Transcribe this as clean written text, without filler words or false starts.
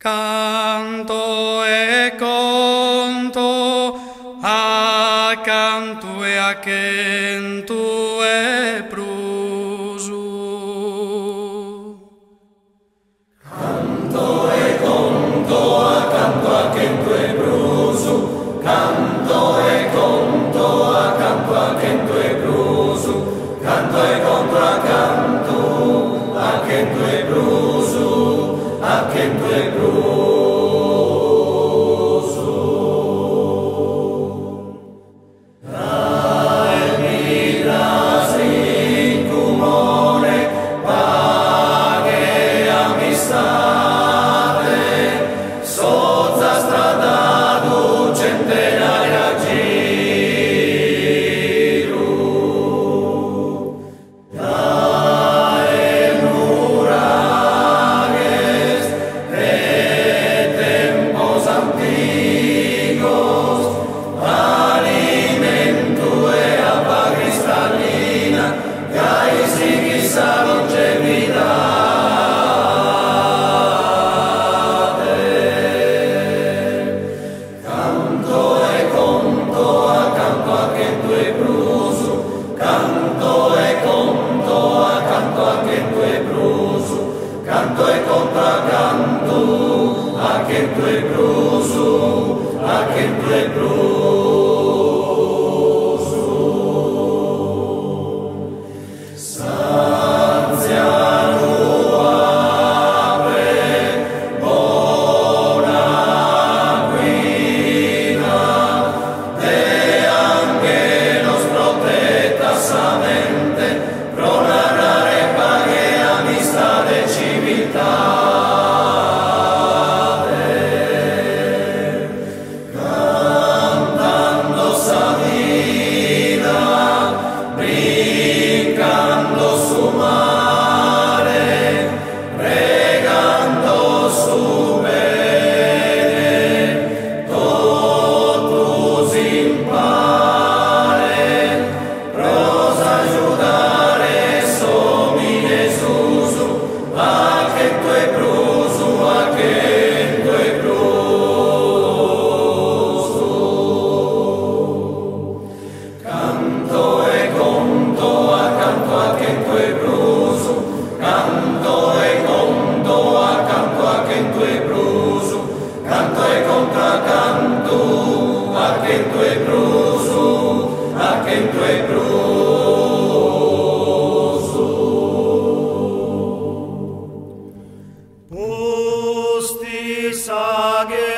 Canto e conto, accanto e accento e prusu. Canto e conto, accanto, accento e prusu. Canto e conto, accanto, accento e prusu. Canto e conto, accanto, accento e prusu. Accento e prusu. Canto e contracanto, accento e prusu, accento e prusu. Sanziano apre, buona guida, e anche nos protetta samente, pro narrare paghe amistade civiltà. Cantando sa vida, brincando su mare, pregando su bene, totus impare, pros aiutare somine susu, accento e prusu, accento e prusu. Canto e conto, accanto, accento e prusu. Canto e conto, accanto, accento e prusu. Canto e contracanto, accento e prusu, accento e prusu. Posti saghe